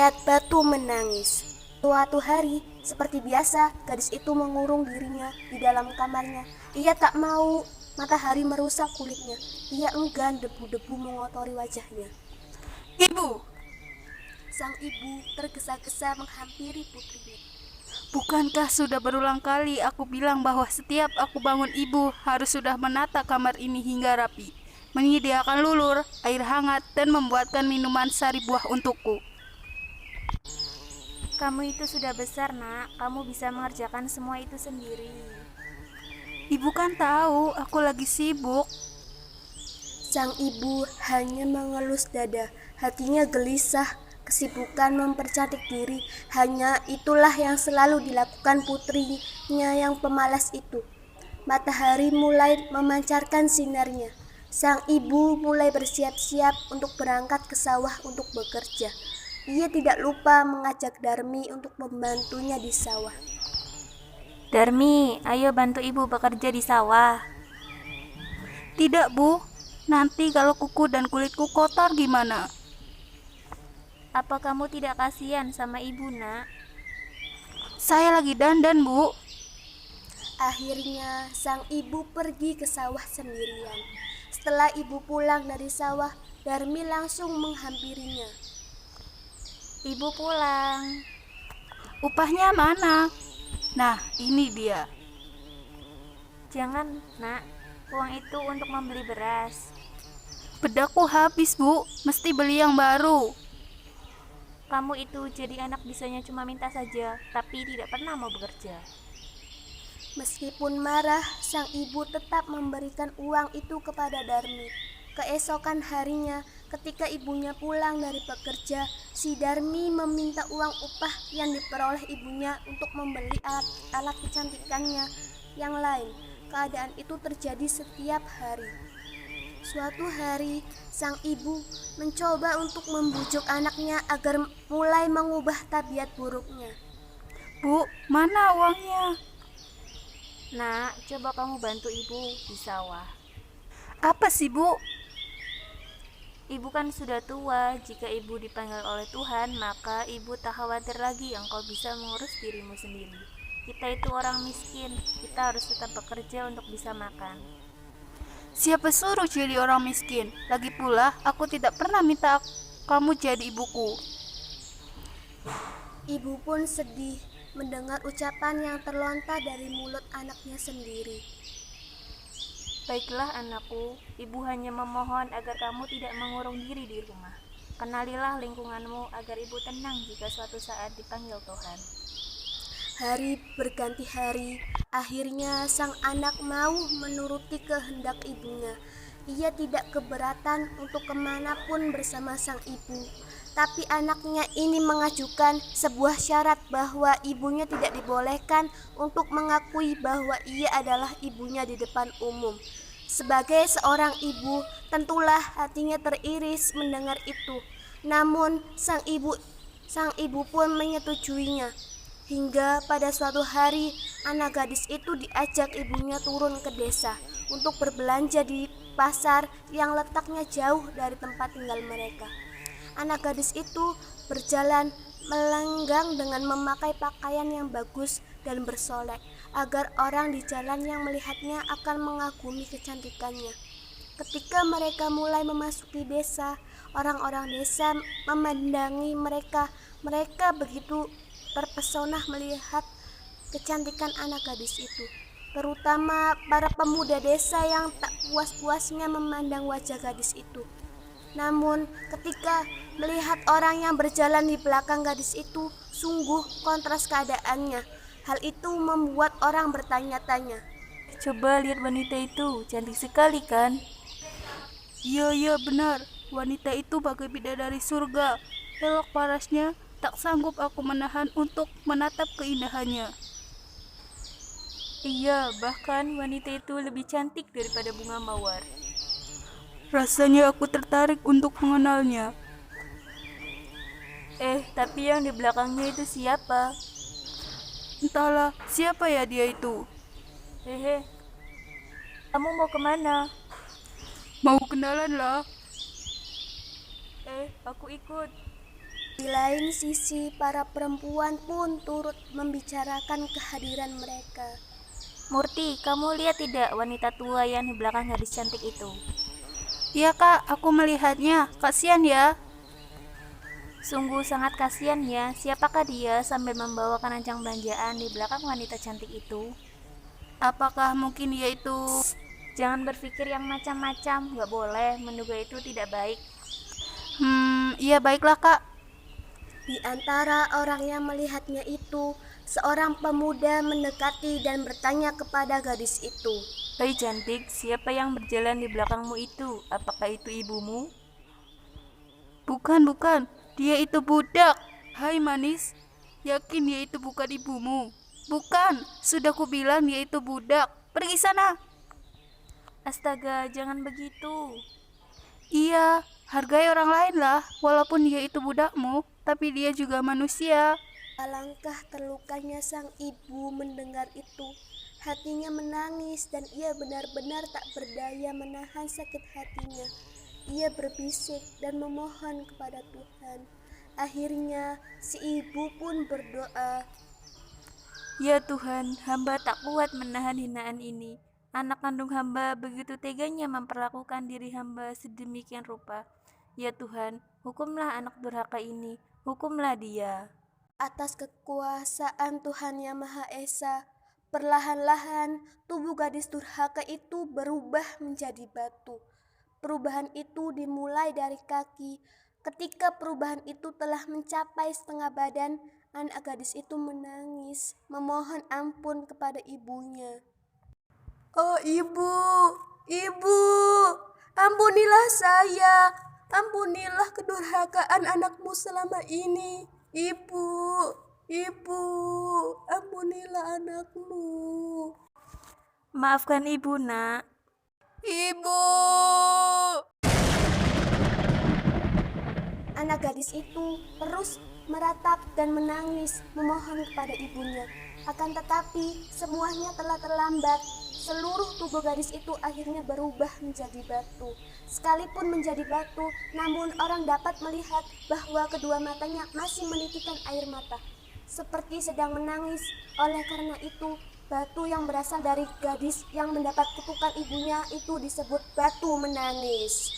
melihat batu menangis. Suatu hari, seperti biasa, gadis itu mengurung dirinya di dalam kamarnya. Ia tak mau matahari merusak kulitnya. Ia enggan debu-debu mengotori wajahnya. Ibu, Sang ibu tergesa-gesa menghampiri putrinya. bukankah sudah berulang kali aku bilang bahwa setiap aku bangun ibu harus sudah menata kamar ini hingga rapi, menyediakan lulur, air hangat, dan membuatkan minuman sari buah untukku. Kamu itu sudah besar, Nak. Kamu bisa mengerjakan semua itu sendiri. Ibu kan tahu aku lagi sibuk. Sang ibu hanya mengelus dada, hatinya gelisah. Kesibukan mempercantik diri, hanya itulah yang selalu dilakukan putrinya yang pemalas itu. Matahari mulai memancarkan sinarnya. Sang ibu mulai bersiap-siap untuk berangkat ke sawah untuk bekerja. Ia tidak lupa mengajak Darmi untuk membantunya di sawah. Darmi, ayo bantu ibu bekerja di sawah. Tidak, Bu. Nanti kalau kuku dan kulitku kotor gimana? Apa kamu tidak kasihan sama ibu, Nak? Saya lagi dandan, Bu. Akhirnya sang ibu pergi ke sawah sendirian. Setelah ibu pulang dari sawah, Darmi langsung menghampirinya. Ibu pulang. Upahnya mana? Nah, ini dia. Jangan, Nak. Uang itu untuk membeli beras. Bedakku habis, Bu. Mesti beli yang baru. Kamu itu jadi anak bisanya cuma minta saja, tapi tidak pernah mau bekerja. Meskipun marah, sang ibu tetap memberikan uang itu kepada Darmi. Keesokan harinya, ketika ibunya pulang dari bekerja, si Darmi meminta uang upah yang diperoleh ibunya untuk membeli alat-alat kecantikannya yang lain. Keadaan itu terjadi setiap hari. Suatu hari, sang ibu mencoba untuk membujuk anaknya agar mulai mengubah tabiat buruknya. Bu, mana uangnya? Nak, coba kamu bantu ibu di sawah. Apa sih, Bu? Ibu kan sudah tua. Jika ibu dipanggil oleh Tuhan, maka ibu tak khawatir lagi engkau bisa mengurus dirimu sendiri. Kita itu orang miskin, kita harus tetap bekerja untuk bisa makan. Siapa suruh jadi orang miskin? Lagi pula, aku tidak pernah minta kamu jadi ibuku. Ibu pun sedih mendengar ucapan yang terlontar dari mulut anaknya sendiri. Baiklah anakku, ibu hanya memohon agar kamu tidak mengurung diri di rumah. Kenalilah lingkunganmu agar ibu tenang jika suatu saat dipanggil Tuhan. Hari berganti hari, akhirnya sang anak mau menuruti kehendak ibunya. Ia tidak keberatan untuk kemanapun bersama sang ibu. Tapi anaknya ini mengajukan sebuah syarat bahwa ibunya tidak dibolehkan untuk mengakui bahwa ia adalah ibunya di depan umum. Sebagai seorang ibu, tentulah hatinya teriris mendengar itu. Namun sang ibu pun menyetujuinya. Hingga pada suatu hari, anak gadis itu diajak ibunya turun ke desa untuk berbelanja di pasar yang letaknya jauh dari tempat tinggal mereka. Anak gadis itu berjalan melenggang dengan memakai pakaian yang bagus dan bersolek, agar orang di jalan yang melihatnya akan mengagumi kecantikannya. Ketika mereka mulai memasuki desa, orang-orang desa memandangi mereka. Mereka begitu terpesona melihat kecantikan anak gadis itu, terutama para pemuda desa yang tak puas-puasnya memandang wajah gadis itu. Namun ketika melihat orang yang berjalan di belakang gadis itu, sungguh kontras keadaannya. Hal itu membuat orang bertanya-tanya. Coba lihat wanita itu, cantik sekali kan? Iya, benar. Wanita itu bagai bidadari surga. Elok parasnya, tak sanggup aku menahan untuk menatap keindahannya. Iya, bahkan wanita itu lebih cantik daripada bunga mawar. Rasanya aku tertarik untuk mengenalnya. Tapi yang di belakangnya itu siapa? Entahlah, siapa ya dia itu? Hehe, kamu mau kemana? Mau kenalan lah. Aku ikut. Di lain sisi, para perempuan pun turut membicarakan kehadiran mereka. Murti, kamu lihat tidak wanita tua yang di belakang gadis cantik itu? Iya kak, aku melihatnya. Kasihan ya. Sungguh sangat kasihan ya. Siapakah dia sambil membawa keranjang belanjaan di belakang wanita cantik itu? Apakah mungkin dia itu... Jangan berpikir yang macam-macam, gak boleh, menduga itu tidak baik. Iya baiklah kak. Di antara orang yang melihatnya itu, seorang pemuda mendekati dan bertanya kepada gadis itu. Hei cantik, siapa yang berjalan di belakangmu itu? Apakah itu ibumu? Bukan, dia itu budak. Hai manis, yakin dia itu bukan ibumu? Bukan, sudah kubilang dia itu budak. Pergi sana. Astaga, jangan begitu. Iya, hargai orang lain lah. Walaupun dia itu budakmu, tapi dia juga manusia. Alangkah terlukanya sang ibu mendengar itu. Hatinya menangis dan ia benar-benar tak berdaya menahan sakit hatinya. Ia berbisik dan memohon kepada Tuhan. Akhirnya si ibu pun berdoa. Ya Tuhan, hamba tak kuat menahan hinaan ini. Anak kandung hamba begitu teganya memperlakukan diri hamba sedemikian rupa. Ya Tuhan, hukumlah anak durhaka ini, hukumlah dia. Atas kekuasaan Tuhan Yang Maha Esa, perlahan-lahan tubuh gadis durhaka itu berubah menjadi batu. Perubahan itu dimulai dari kaki. Ketika perubahan itu telah mencapai setengah badan, anak gadis itu menangis, memohon ampun kepada ibunya. Oh ibu, ampunilah saya, ampunilah kedurhakaan anakmu selama ini. Ibu, ampunilah anakmu. Maafkan ibu, nak. Ibu. Anak gadis itu terus meratap dan menangis memohon kepada ibunya. Akan tetapi semuanya telah terlambat. Seluruh tubuh gadis itu akhirnya berubah menjadi batu. Sekalipun menjadi batu, namun orang dapat melihat bahwa kedua matanya masih menitikan air mata, seperti sedang menangis. Oleh karena itu, batu yang berasal dari gadis yang mendapat kutukan ibunya itu disebut batu menangis.